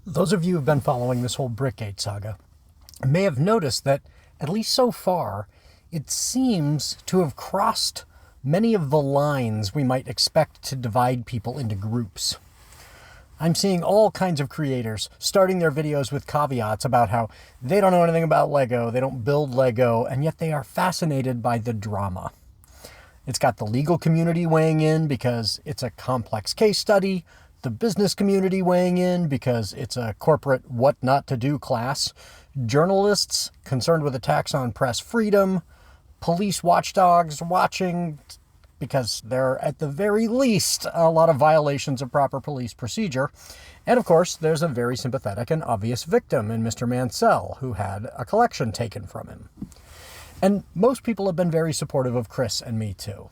Those of you who've been following this whole Brickgate saga may have noticed that, at least so far, it seems to have crossed many of the lines we might expect to divide people into groups. I'm seeing all kinds of creators starting their videos with caveats about how they don't know anything about Lego, they don't build Lego, and yet they are fascinated by the drama. It's got the legal community weighing in because it's a complex case study, the business community weighing in because it's a corporate what not to do class, journalists concerned with attacks on press freedom, police watchdogs watching because there are at the very least a lot of violations of proper police procedure. And of course, there's a very sympathetic and obvious victim in Mr. Mansell who had a collection taken from him. And most people have been very supportive of Chris and me too.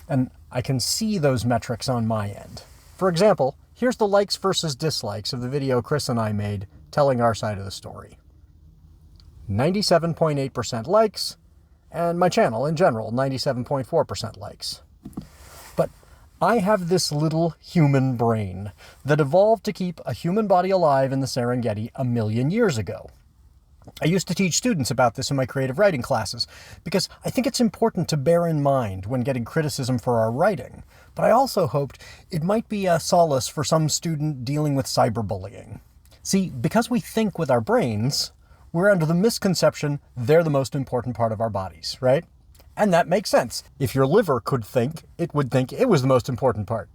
And I can see those metrics on my end. For example, here's the likes versus dislikes of the video Chris and I made telling our side of the story. 97.8% likes, and my channel in general, 97.4% likes. But I have this little human brain that evolved to keep a human body alive in the Serengeti 1 million years ago. I used to teach students about this in my creative writing classes because I think it's important to bear in mind when getting criticism for our writing, but I also hoped it might be a solace for some student dealing with cyberbullying. See, because we think with our brains, we're under the misconception they're the most important part of our bodies, right? And that makes sense. If your liver could think, it would think it was the most important part.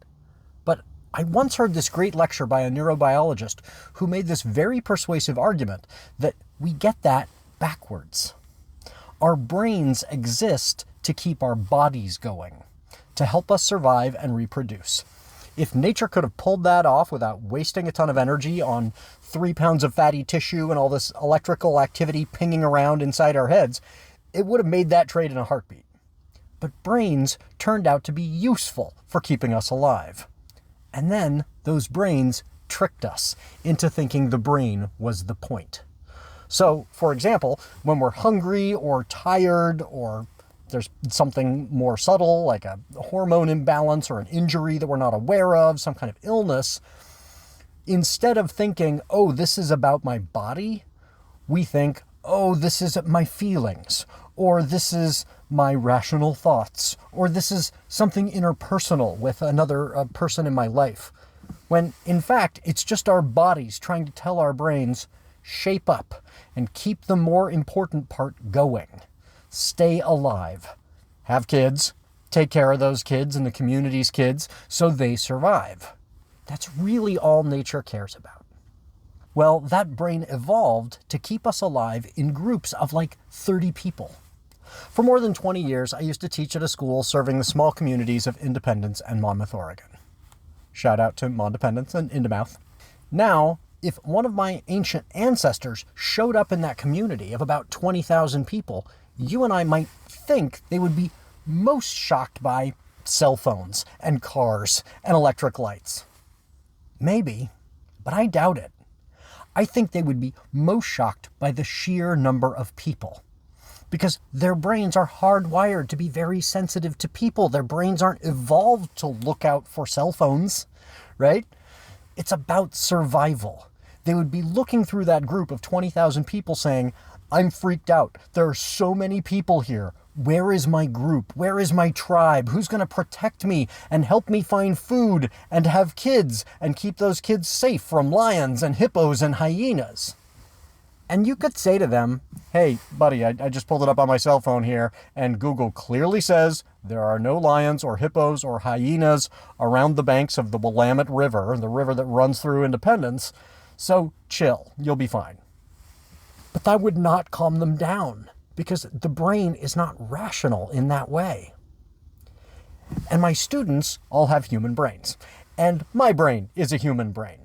But I once heard this great lecture by a neurobiologist who made this very persuasive argument that we get that backwards. Our brains exist to keep our bodies going, to help us survive and reproduce. If nature could have pulled that off without wasting a ton of energy on 3 pounds of fatty tissue and all this electrical activity pinging around inside our heads, it would have made that trade in a heartbeat. But brains turned out to be useful for keeping us alive. And then those brains tricked us into thinking the brain was the point. So, for example, when we're hungry or tired or there's something more subtle like a hormone imbalance or an injury that we're not aware of, some kind of illness, instead of thinking, oh, this is about my body, we think, oh, this is my feelings, or this is my rational thoughts, or this is something interpersonal with another person in my life. When, in fact, it's just our bodies trying to tell our brains, shape up and keep the more important part going. Stay alive. Have kids. Take care of those kids and the community's kids so they survive. That's really all nature cares about. Well, that brain evolved to keep us alive in groups of like 30 people. For more than 20 years, I used to teach at a school serving the small communities of Independence and Monmouth, Oregon. Shout out to Mondependence and Indemouth. Now, if one of my ancient ancestors showed up in that community of about 20,000 people, you and I might think they would be most shocked by cell phones and cars and electric lights. Maybe, but I doubt it. I think they would be most shocked by the sheer number of people. Because their brains are hardwired to be very sensitive to people. Their brains aren't evolved to look out for cell phones, right? It's about survival. They would be looking through that group of 20,000 people saying, I'm freaked out. There are so many people here. Where is my group? Where is my tribe? Who's going to protect me and help me find food and have kids and keep those kids safe from lions and hippos and hyenas? And you could say to them, hey, buddy, I just pulled it up on my cell phone here, and Google clearly says there are no lions or hippos or hyenas around the banks of the Willamette River, the river that runs through Independence, so chill, you'll be fine. But that would not calm them down, because the brain is not rational in that way. And my students all have human brains, and my brain is a human brain.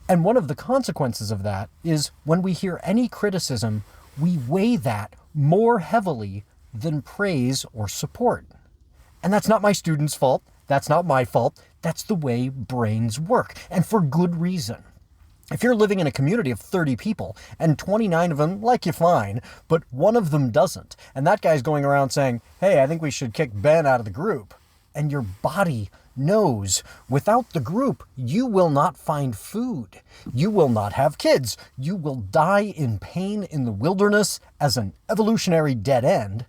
And one of the consequences of that is when we hear any criticism, we weigh that more heavily than praise or support. And that's not my students' fault. That's not my fault. That's the way brains work, and for good reason. If you're living in a community of 30 people and 29 of them like you fine, but one of them doesn't, and that guy's going around saying, hey, I think we should kick Ben out of the group, and your body knows without the group, you will not find food. You will not have kids. You will die in pain in the wilderness as an evolutionary dead end.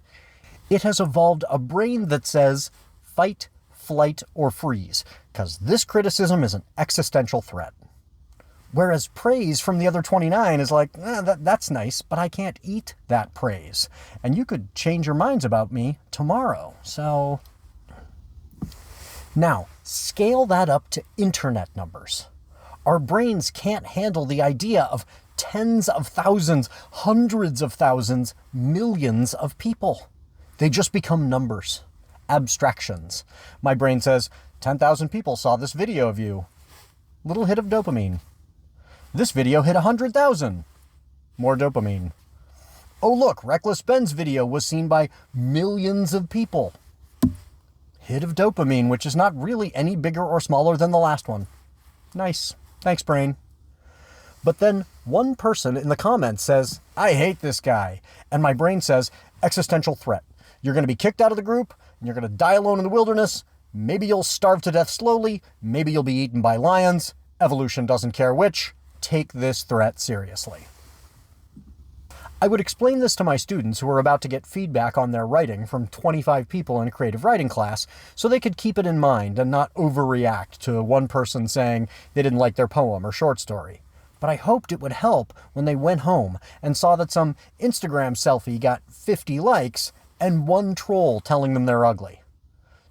It has evolved a brain that says, fight, flight, or freeze, because this criticism is an existential threat. Whereas praise from the other 29 is like, that's nice, but I can't eat that praise. And you could change your minds about me tomorrow. So now, scale that up to internet numbers. Our brains can't handle the idea of tens of thousands, hundreds of thousands, millions of people. They just become numbers, abstractions. My brain says, 10,000 people saw this video of you. Little hit of dopamine. This video hit 100,000. More dopamine. Oh look, Reckless Ben's video was seen by millions of people. Hit of dopamine, which is not really any bigger or smaller than the last one. Nice. Thanks, brain. But then one person in the comments says, I hate this guy. And my brain says, existential threat. You're going to be kicked out of the group, and you're going to die alone in the wilderness. Maybe you'll starve to death slowly. Maybe you'll be eaten by lions. Evolution doesn't care which. Take this threat seriously. I would explain this to my students who are about to get feedback on their writing from 25 people in a creative writing class so they could keep it in mind and not overreact to one person saying they didn't like their poem or short story. But I hoped it would help when they went home and saw that some Instagram selfie got 50 likes and one troll telling them they're ugly.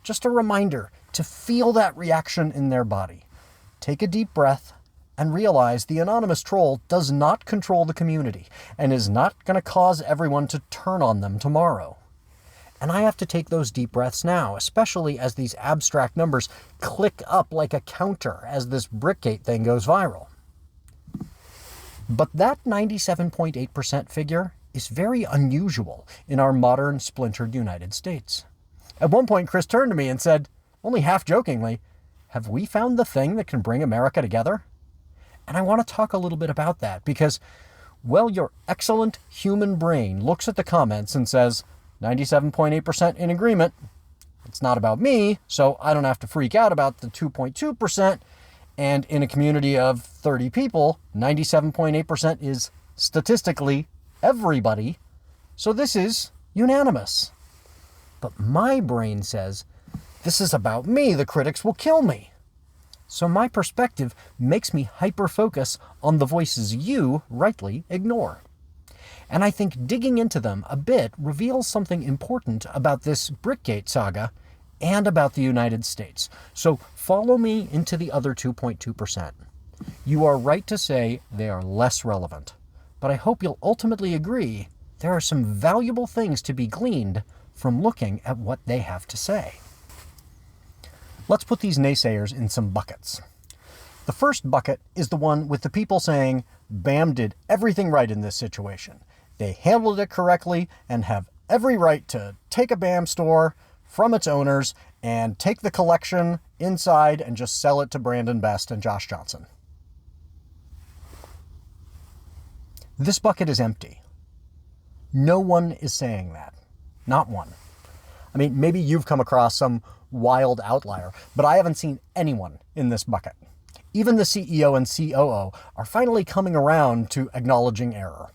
Just a reminder to feel that reaction in their body. Take a deep breath and realize the anonymous troll does not control the community and is not going to cause everyone to turn on them tomorrow. And I have to take those deep breaths now, especially as these abstract numbers click up like a counter as this Brickgate thing goes viral. But that 97.8% figure is very unusual in our modern splintered United States. At one point, Chris turned to me and said, only half jokingly, have we found the thing that can bring America together? And I want to talk a little bit about that because, well, your excellent human brain looks at the comments and says, 97.8% in agreement. It's not about me, so I don't have to freak out about the 2.2%. And in a community of 30 people, 97.8% is statistically everybody. So this is unanimous. But my brain says, this is about me. The critics will kill me. So my perspective makes me hyper-focus on the voices you rightly ignore. And I think digging into them a bit reveals something important about this Brickgate saga and about the United States. So follow me into the other 2.2%. You are right to say they are less relevant, but I hope you'll ultimately agree there are some valuable things to be gleaned from looking at what they have to say. Let's put these naysayers in some buckets. The first bucket is the one with the people saying, BAM did everything right in this situation. They handled it correctly and have every right to take a BAM store from its owners and take the collection inside and just sell it to Brandon Best and Josh Johnson. This bucket is empty. No one is saying that. Not one. I mean, maybe you've come across some wild outlier, but I haven't seen anyone in this bucket. Even the CEO and COO are finally coming around to acknowledging error.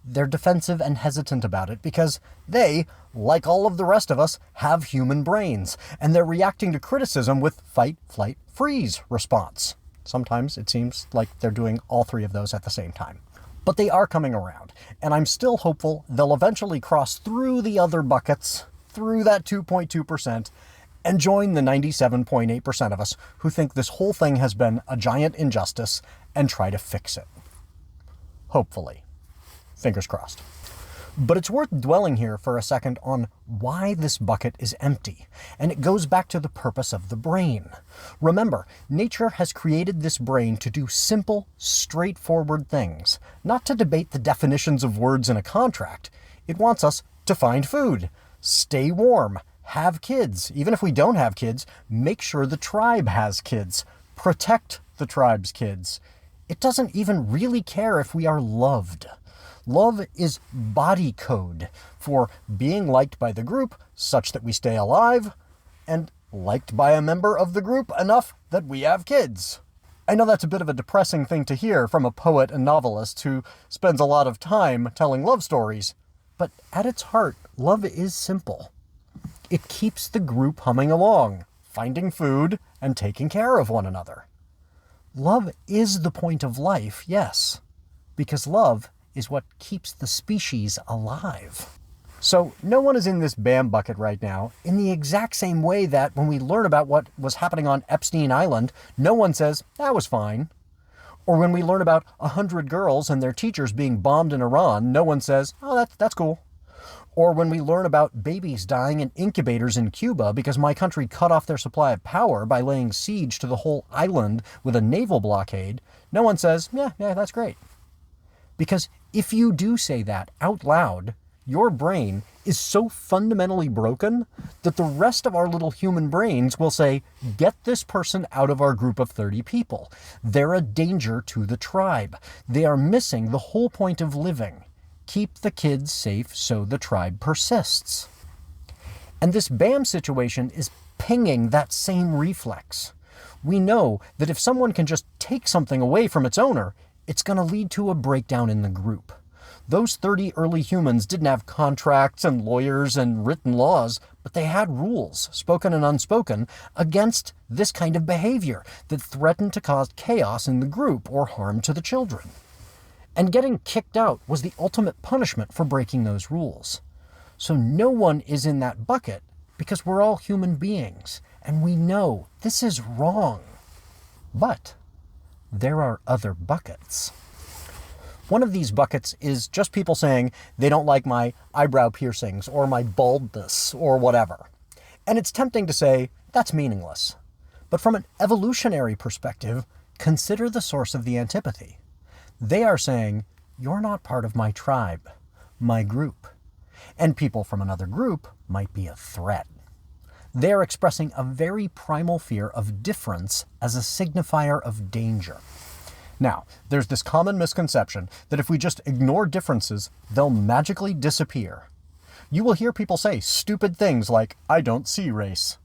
They're defensive and hesitant about it because they, like all of the rest of us, have human brains, and they're reacting to criticism with fight, flight, freeze response. Sometimes it seems like they're doing all three of those at the same time. But they are coming around, and I'm still hopeful they'll eventually cross through the other buckets, through that 2.2%, and join the 97.8% of us who think this whole thing has been a giant injustice and try to fix it. Hopefully. Fingers crossed. But it's worth dwelling here for a second on why this bucket is empty, and it goes back to the purpose of the brain. Remember, nature has created this brain to do simple, straightforward things, not to debate the definitions of words in a contract. It wants us to find food, stay warm, have kids. Even if we don't have kids, make sure the tribe has kids. Protect the tribe's kids. It doesn't even really care if we are loved. Love is body code for being liked by the group such that we stay alive, and liked by a member of the group enough that we have kids. I know that's a bit of a depressing thing to hear from a poet and novelist who spends a lot of time telling love stories, but at its heart, love is simple. It keeps the group humming along, finding food and taking care of one another. Love is the point of life, yes, because love is what keeps the species alive. So no one is in this BAM bucket right now in the exact same way that when we learn about what was happening on Epstein Island, no one says, that was fine. Or when we learn about 100 girls and their teachers being bombed in Iran, no one says, oh, that's cool. Or when we learn about babies dying in incubators in Cuba because my country cut off their supply of power by laying siege to the whole island with a naval blockade, no one says, yeah, that's great. Because if you do say that out loud, your brain is so fundamentally broken that the rest of our little human brains will say, get this person out of our group of 30 people. They're a danger to the tribe. They are missing the whole point of living. Keep the kids safe so the tribe persists. And this BAM situation is pinging that same reflex. We know that if someone can just take something away from its owner, it's going to lead to a breakdown in the group. Those 30 early humans didn't have contracts and lawyers and written laws, but they had rules, spoken and unspoken, against this kind of behavior that threatened to cause chaos in the group or harm to the children. And getting kicked out was the ultimate punishment for breaking those rules. So no one is in that bucket because we're all human beings, and we know this is wrong. But there are other buckets. One of these buckets is just people saying they don't like my eyebrow piercings or my baldness or whatever. And it's tempting to say, that's meaningless. But from an evolutionary perspective, consider the source of the antipathy. They are saying, you're not part of my tribe, my group. And people from another group might be a threat. They're expressing a very primal fear of difference as a signifier of danger. Now, there's this common misconception that if we just ignore differences, they'll magically disappear. You will hear people say stupid things like, I don't see race.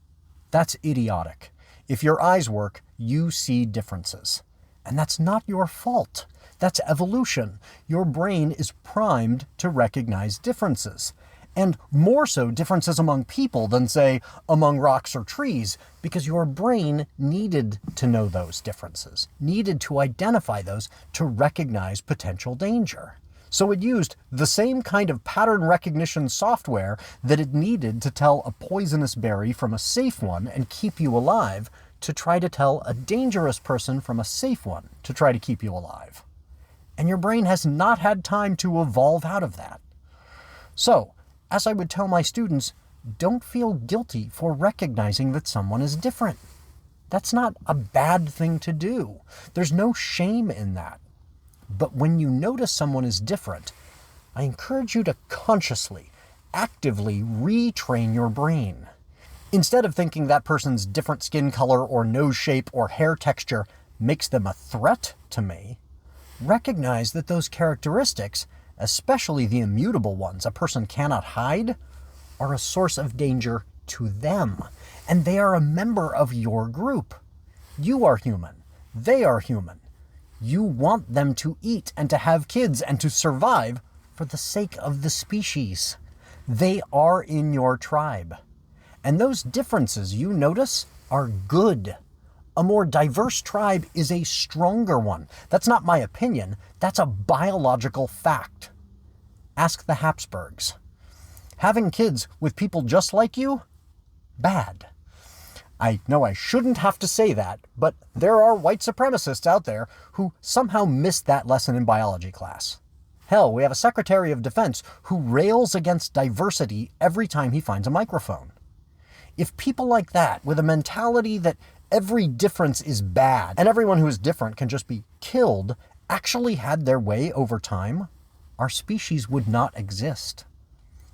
That's idiotic. If your eyes work, you see differences. And that's not your fault. That's evolution. Your brain is primed to recognize differences. And more so differences among people than, say, among rocks or trees, because your brain needed to know those differences, needed to identify those to recognize potential danger. So it used the same kind of pattern recognition software that it needed to tell a poisonous berry from a safe one and keep you alive, to try to tell a dangerous person from a safe one to try to keep you alive. And your brain has not had time to evolve out of that. So, as I would tell my students, don't feel guilty for recognizing that someone is different. That's not a bad thing to do. There's no shame in that. But when you notice someone is different, I encourage you to consciously, actively retrain your brain. Instead of thinking that person's different skin color or nose shape or hair texture makes them a threat to me, recognize that those characteristics, especially the immutable ones a person cannot hide, are a source of danger to them, and they are a member of your group. You are human. They are human. You want them to eat and to have kids and to survive for the sake of the species. They are in your tribe. And those differences you notice are good. A more diverse tribe is a stronger one. That's not my opinion. That's a biological fact. Ask the Habsburgs. Having kids with people just like you? Bad. I know I shouldn't have to say that, but there are white supremacists out there who somehow missed that lesson in biology class. Hell, we have a Secretary of Defense who rails against diversity every time he finds a microphone. If people like that, with a mentality that every difference is bad and everyone who is different can just be killed, actually had their way over time, our species would not exist.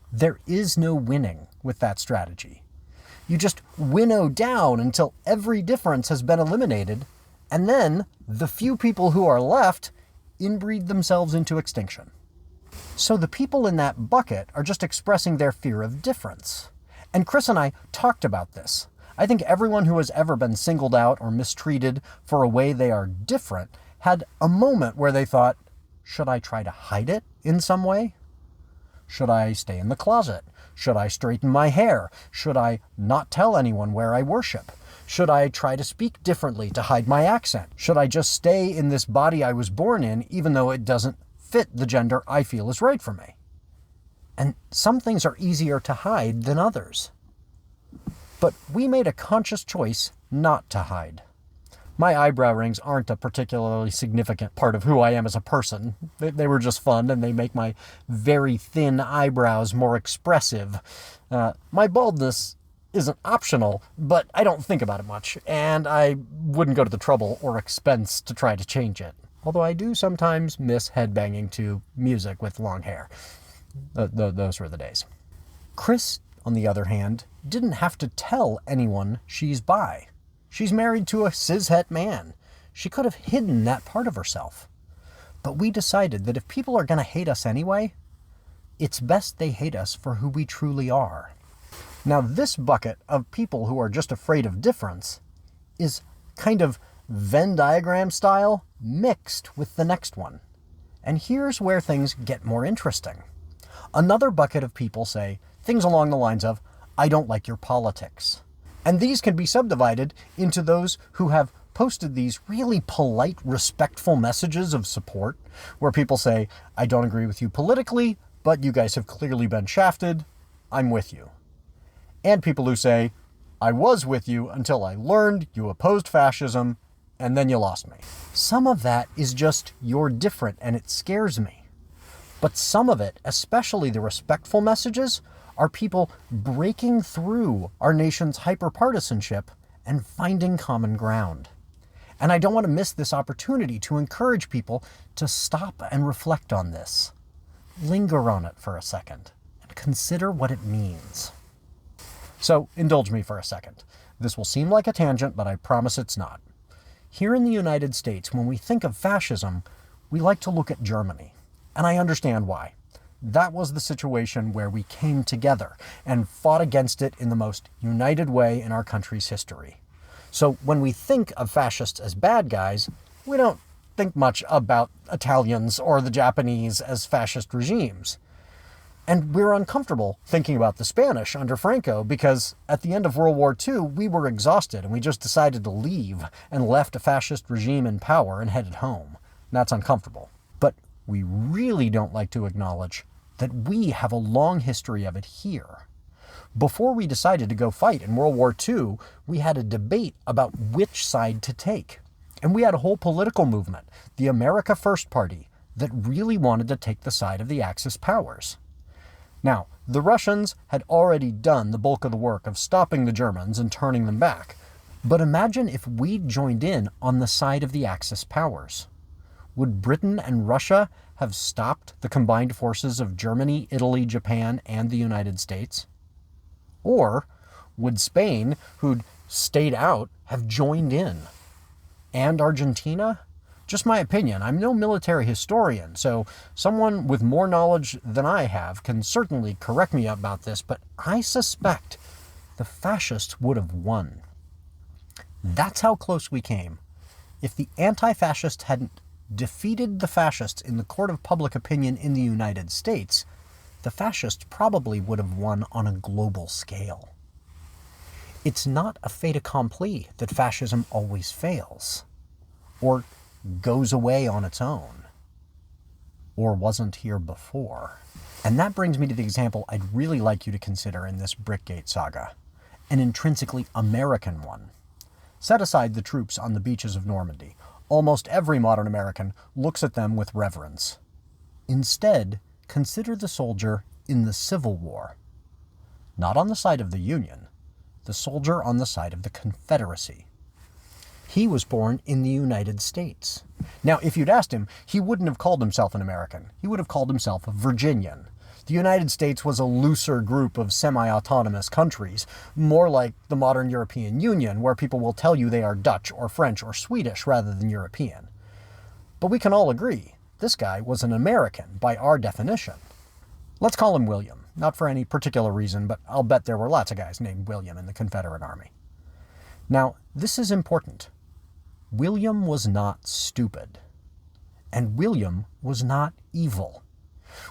There is no winning with that strategy. You just winnow down until every difference has been eliminated, and then the few people who are left inbreed themselves into extinction. So the people in that bucket are just expressing their fear of difference. And Chris and I talked about this. I think everyone who has ever been singled out or mistreated for a way they are different had a moment where they thought, should I try to hide it in some way? Should I stay in the closet? Should I straighten my hair? Should I not tell anyone where I worship? Should I try to speak differently to hide my accent? Should I just stay in this body I was born in even though it doesn't fit the gender I feel is right for me? And some things are easier to hide than others. But we made a conscious choice not to hide. My eyebrow rings aren't a particularly significant part of who I am as a person. They were just fun, and they make my very thin eyebrows more expressive. My baldness isn't optional, but I don't think about it much, and I wouldn't go to the trouble or expense to try to change it. Although I do sometimes miss headbanging to music with long hair. Those were the days. Chris, on the other hand, didn't have to tell anyone she's bi. She's married to a cishet man. She could have hidden that part of herself. But we decided that if people are going to hate us anyway, it's best they hate us for who we truly are. Now, this bucket of people who are just afraid of difference is kind of Venn diagram style mixed with the next one. And here's where things get more interesting. Another bucket of people say things along the lines of, I don't like your politics. And these can be subdivided into those who have posted these really polite, respectful messages of support, where people say, I don't agree with you politically, but you guys have clearly been shafted. I'm with you. And people who say, I was with you until I learned you opposed fascism, and then you lost me. Some of that is just, you're different, and it scares me. But some of it, especially the respectful messages, are people breaking through our nation's hyperpartisanship and finding common ground. And I don't want to miss this opportunity to encourage people to stop and reflect on this. Linger on it for a second and consider what it means. So indulge me for a second. This will seem like a tangent, but I promise it's not. Here in the United States, when we think of fascism, we like to look at Germany. And I understand why. That was the situation where we came together and fought against it in the most united way in our country's history. So when we think of fascists as bad guys, we don't think much about Italians or the Japanese as fascist regimes. And we're uncomfortable thinking about the Spanish under Franco because at the end of World War II, we were exhausted and we just decided to leave and left a fascist regime in power and headed home. And that's uncomfortable. But we really don't like to acknowledge that we have a long history of it here. Before we decided to go fight in World War II, we had a debate about which side to take. And we had a whole political movement, the America First Party, that really wanted to take the side of the Axis powers. Now, the Russians had already done the bulk of the work of stopping the Germans and turning them back. But imagine if we'd joined in on the side of the Axis powers. Would Britain and Russia have stopped the combined forces of Germany, Italy, Japan, and the United States? Or would Spain, who'd stayed out, have joined in? And Argentina? Just my opinion. I'm no military historian, so someone with more knowledge than I have can certainly correct me about this, but I suspect the fascists would have won. That's how close we came. If the anti-fascists hadn't defeated the fascists in the court of public opinion in the United States, the fascists probably would have won on a global scale. It's not a fait accompli that fascism always fails, or goes away on its own, or wasn't here before. And that brings me to the example I'd really like you to consider in this Brickgate saga, an intrinsically American one. Set aside the troops on the beaches of Normandy. Almost every modern American looks at them with reverence. Instead, consider the soldier in the Civil War. Not on the side of the Union, the soldier on the side of the Confederacy. He was born in the United States. Now, if you'd asked him, he wouldn't have called himself an American. He would have called himself a Virginian. The United States was a looser group of semi-autonomous countries, more like the modern European Union, where people will tell you they are Dutch or French or Swedish rather than European. But we can all agree, this guy was an American by our definition. Let's call him William, not for any particular reason, but I'll bet there were lots of guys named William in the Confederate Army. Now, this is important. William was not stupid. And William was not evil.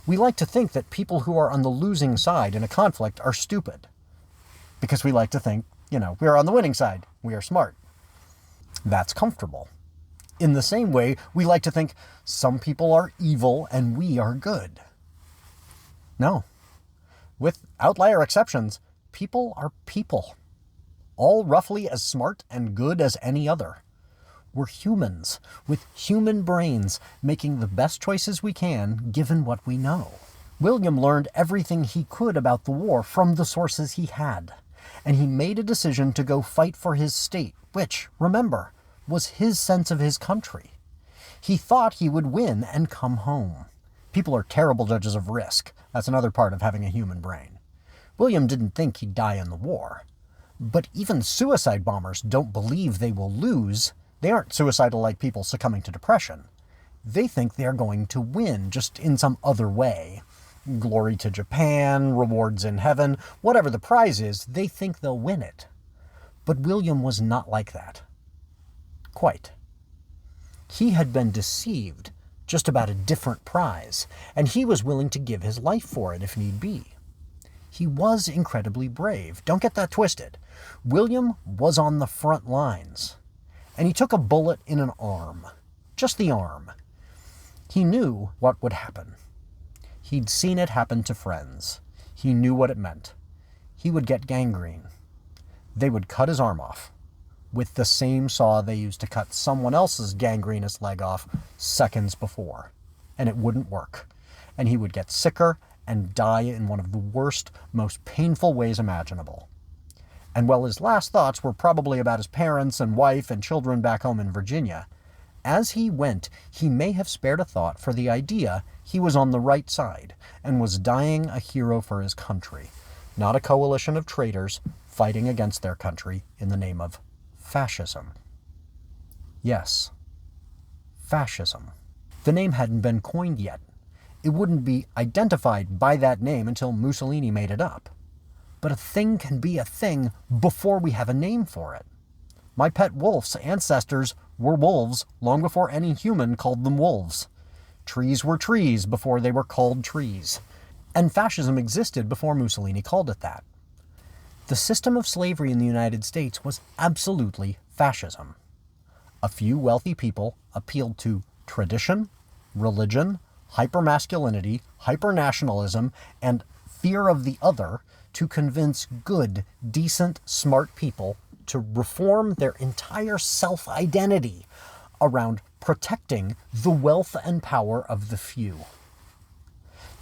We like to think that people who are on the losing side in a conflict are stupid. Because we like to think, we're on the winning side. We are smart. That's comfortable. In the same way, we like to think some people are evil and we are good. No. With outlier exceptions, people are people. All roughly as smart and good as any other. We're humans, with human brains, making the best choices we can, given what we know. William learned everything he could about the war from the sources he had, and he made a decision to go fight for his state, which, remember, was his sense of his country. He thought he would win and come home. People are terrible judges of risk. That's another part of having a human brain. William didn't think he'd die in the war. But even suicide bombers don't believe they will lose. They aren't suicidal like people succumbing to depression. They think they're going to win, just in some other way. Glory to Japan, rewards in heaven, whatever the prize is, they think they'll win it. But William was not like that. Quite. He had been deceived just about a different prize, and he was willing to give his life for it if need be. He was incredibly brave. Don't get that twisted. William was on the front lines. And he took a bullet in an arm. Just the arm. He knew what would happen. He'd seen it happen to friends. He knew what it meant. He would get gangrene. They would cut his arm off with the same saw they used to cut someone else's gangrenous leg off seconds before. And it wouldn't work. And he would get sicker and die in one of the worst, most painful ways imaginable. And while his last thoughts were probably about his parents and wife and children back home in Virginia, as he went, he may have spared a thought for the idea he was on the right side and was dying a hero for his country, not a coalition of traitors fighting against their country in the name of fascism. Yes, fascism. The name hadn't been coined yet. It wouldn't be identified by that name until Mussolini made it up. But a thing can be a thing before we have a name for it. My pet wolf's ancestors were wolves long before any human called them wolves. Trees were trees before they were called trees. And fascism existed before Mussolini called it that. The system of slavery in the United States was absolutely fascism. A few wealthy people appealed to tradition, religion, hypermasculinity, hypernationalism, and fear of the other to convince good, decent, smart people to reform their entire self-identity around protecting the wealth and power of the few.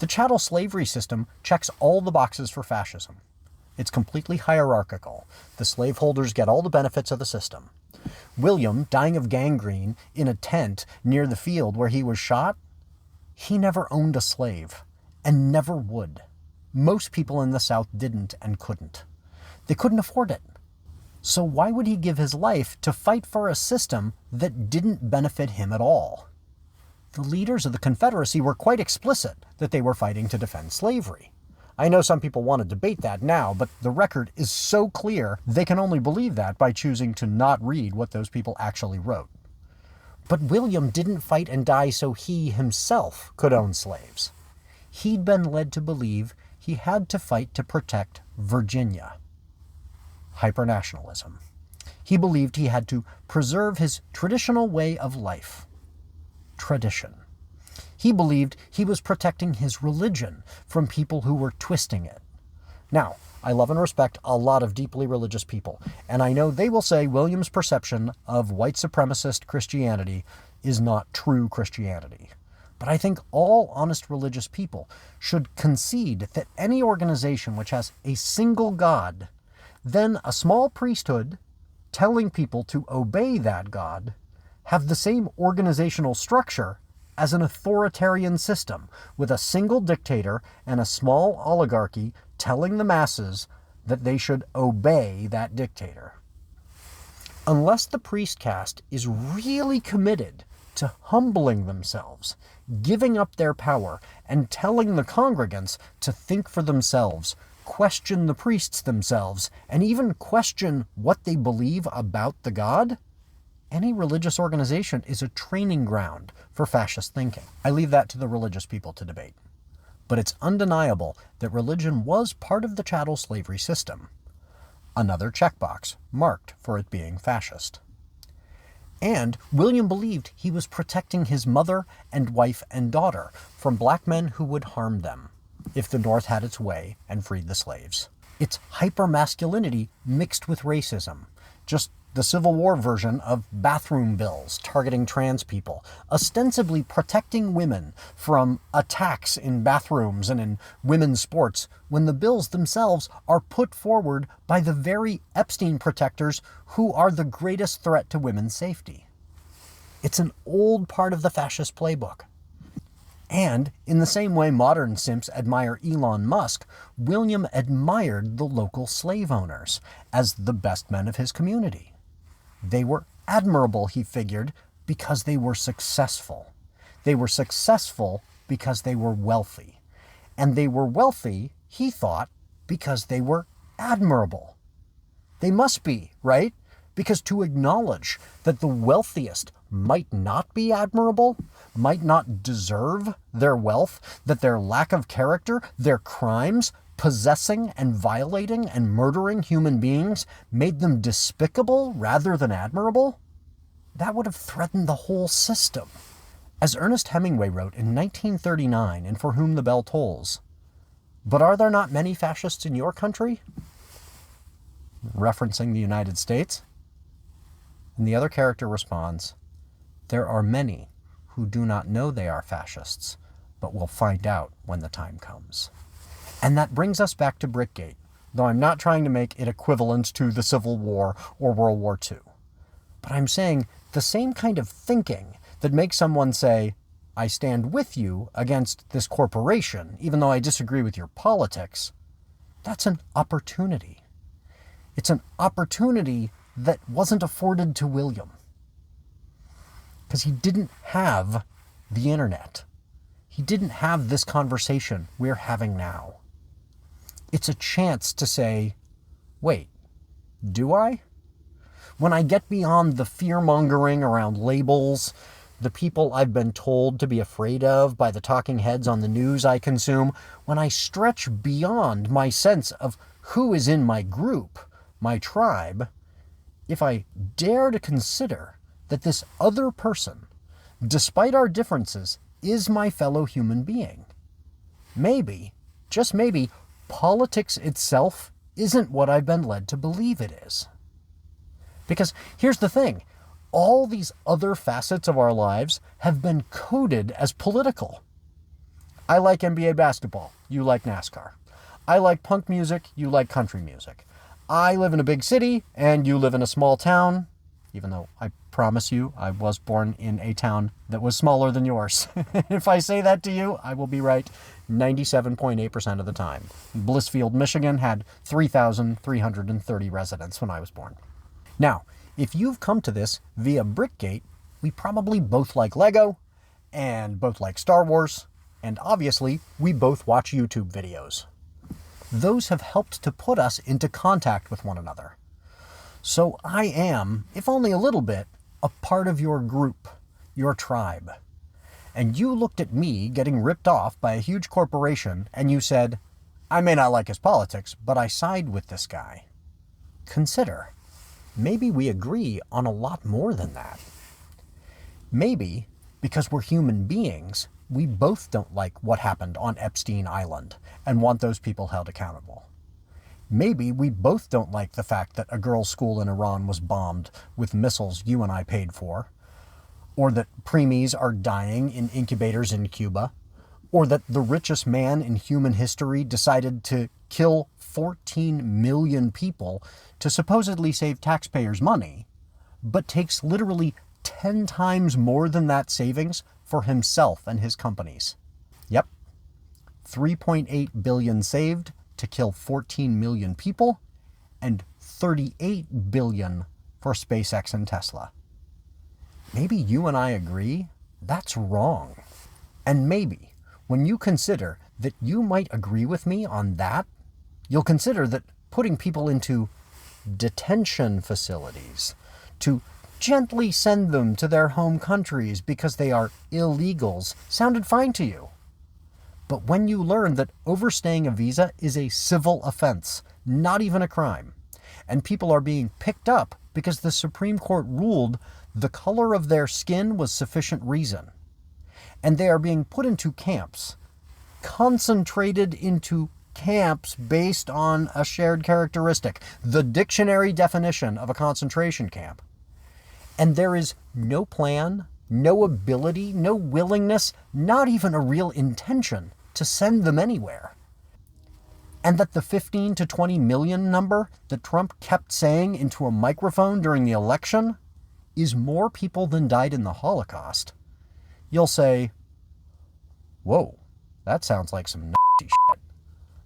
The chattel slavery system checks all the boxes for fascism. It's completely hierarchical. The slaveholders get all the benefits of the system. William, dying of gangrene in a tent near the field where he was shot, he never owned a slave, and never would. Most people in the South didn't and couldn't. They couldn't afford it. So why would he give his life to fight for a system that didn't benefit him at all? The leaders of the Confederacy were quite explicit that they were fighting to defend slavery. I know some people want to debate that now, but the record is so clear they can only believe that by choosing to not read what those people actually wrote. But William didn't fight and die so he himself could own slaves. He'd been led to believe he had to fight to protect Virginia. Hypernationalism. He believed he had to preserve his traditional way of life. Tradition. He believed he was protecting his religion from people who were twisting it. Now, I love and respect a lot of deeply religious people, and I know they will say William's perception of white supremacist Christianity is not true Christianity. But I think all honest religious people should concede that any organization which has a single God, then a small priesthood telling people to obey that God, have the same organizational structure as an authoritarian system with a single dictator and a small oligarchy telling the masses that they should obey that dictator. Unless the priest caste is really committed to humbling themselves, giving up their power, and telling the congregants to think for themselves, question the priests themselves, and even question what they believe about the God, any religious organization is a training ground for fascist thinking. I leave that to the religious people to debate. But it's undeniable that religion was part of the chattel slavery system. Another checkbox marked for it being fascist. And William believed he was protecting his mother and wife and daughter from black men who would harm them if the North had its way and freed the slaves. It's hypermasculinity mixed with racism, just the Civil War version of bathroom bills targeting trans people, ostensibly protecting women from attacks in bathrooms and in women's sports, when the bills themselves are put forward by the very Epstein protectors who are the greatest threat to women's safety. It's an old part of the fascist playbook. And in the same way modern simps admire Elon Musk, William admired the local slave owners as the best men of his community. They were admirable, he figured, because they were successful. They were successful because they were wealthy. And they were wealthy, he thought, because they were admirable. They must be, right? Because to acknowledge that the wealthiest might not be admirable, might not deserve their wealth, that their lack of character, their crimes, possessing and violating and murdering human beings made them despicable rather than admirable, that would have threatened the whole system. As Ernest Hemingway wrote in 1939 in For Whom the Bell Tolls, "But are there not many fascists in your country?" Referencing the United States. And the other character responds, "There are many who do not know they are fascists, but will find out when the time comes." And that brings us back to Brickgate, though I'm not trying to make it equivalent to the Civil War or World War II. But I'm saying the same kind of thinking that makes someone say, "I stand with you against this corporation, even though I disagree with your politics," that's an opportunity. It's an opportunity that wasn't afforded to William. Because he didn't have the internet. He didn't have this conversation we're having now. It's a chance to say, wait, do I? When I get beyond the fear-mongering around labels, the people I've been told to be afraid of by the talking heads on the news I consume, when I stretch beyond my sense of who is in my group, my tribe, if I dare to consider that this other person, despite our differences, is my fellow human being, maybe, just maybe, politics itself isn't what I've been led to believe it is. Because here's the thing, all these other facets of our lives have been coded as political. I like NBA basketball, you like NASCAR. I like punk music, you like country music. I live in a big city, and you live in a small town, even though I promise you I was born in a town that was smaller than yours. If I say that to you, I will be right 97.8% of the time. Blissfield, Michigan had 3,330 residents when I was born. Now, if you've come to this via Brickgate, we probably both like Lego, and both like Star Wars, and obviously we both watch YouTube videos. Those have helped to put us into contact with one another. So I am, if only a little bit, a part of your group, your tribe. And you looked at me getting ripped off by a huge corporation and you said, I may not like his politics, but I side with this guy. Consider, maybe we agree on a lot more than that. Maybe, because we're human beings, we both don't like what happened on Epstein Island and want those people held accountable. Maybe we both don't like the fact that a girls' school in Iran was bombed with missiles you and I paid for, or that preemies are dying in incubators in Cuba, or that the richest man in human history decided to kill 14 million people to supposedly save taxpayers' money, but takes literally 10 times more than that savings for himself and his companies. Yep, 3.8 billion saved to kill 14 million people, and 38 billion for SpaceX and Tesla. Maybe you and I agree that's wrong. And maybe when you consider that you might agree with me on that, you'll consider that putting people into detention facilities to gently send them to their home countries because they are illegals sounded fine to you. But when you learn that overstaying a visa is a civil offense, not even a crime, and people are being picked up because the Supreme Court ruled the color of their skin was sufficient reason, and they are being put into camps, concentrated into camps based on a shared characteristic, the dictionary definition of a concentration camp, and there is no plan, no ability, no willingness, not even a real intention to send them anywhere. And that the 15 to 20 million number that Trump kept saying into a microphone during the election is more people than died in the Holocaust, you'll say, whoa, that sounds like some nasty shit.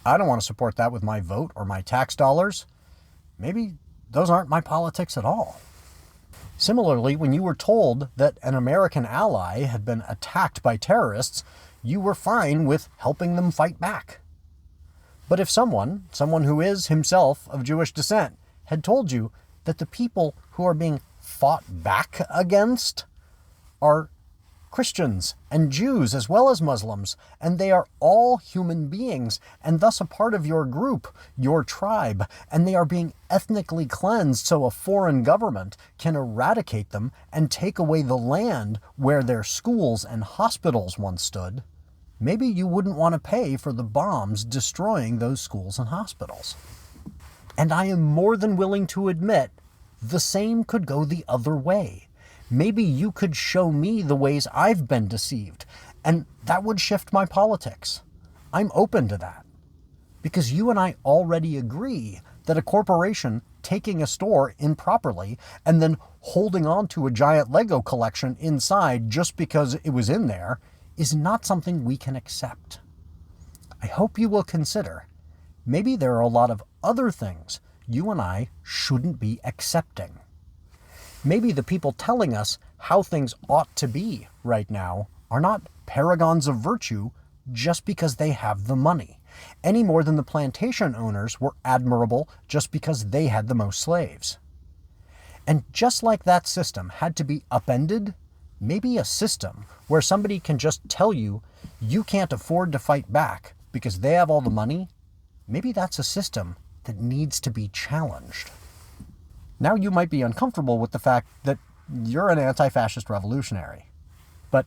I don't want to support that with my vote or my tax dollars. Maybe those aren't my politics at all. Similarly, when you were told that an American ally had been attacked by terrorists, you were fine with helping them fight back. But if someone who is himself of Jewish descent, had told you that the people who are being fought back against are Christians and Jews as well as Muslims, and they are all human beings and thus a part of your group, your tribe, and they are being ethnically cleansed so a foreign government can eradicate them and take away the land where their schools and hospitals once stood, maybe you wouldn't want to pay for the bombs destroying those schools and hospitals. And I am more than willing to admit the same could go the other way. Maybe you could show me the ways I've been deceived, and that would shift my politics. I'm open to that. Because you and I already agree that a corporation taking a store improperly and then holding on to a giant Lego collection inside just because it was in there is not something we can accept. I hope you will consider maybe there are a lot of other things you and I shouldn't be accepting. Maybe the people telling us how things ought to be right now are not paragons of virtue just because they have the money, any more than the plantation owners were admirable just because they had the most slaves. And just like that system had to be upended, maybe a system where somebody can just tell you you can't afford to fight back because they have all the money, maybe that's a system that needs to be challenged. Now you might be uncomfortable with the fact that you're an anti-fascist revolutionary, but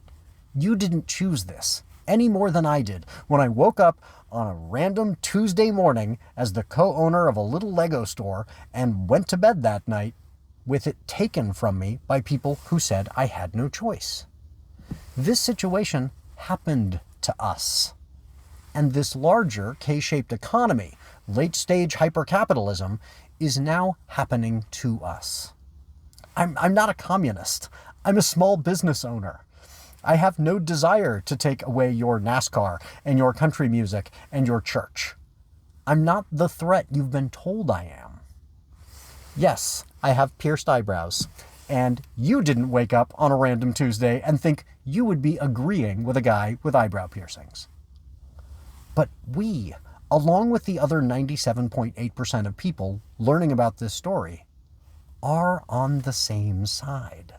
you didn't choose this any more than I did when I woke up on a random Tuesday morning as the co-owner of a little Lego store and went to bed that night with it taken from me by people who said I had no choice. This situation happened to us. And this larger K-shaped economy, late-stage hypercapitalism, is now happening to us. I'm not a communist. I'm a small business owner. I have no desire to take away your NASCAR and your country music and your church. I'm not the threat you've been told I am. Yes, I have pierced eyebrows, and you didn't wake up on a random Tuesday and think you would be agreeing with a guy with eyebrow piercings. But we, along with the other 97.8% of people learning about this story, are on the same side.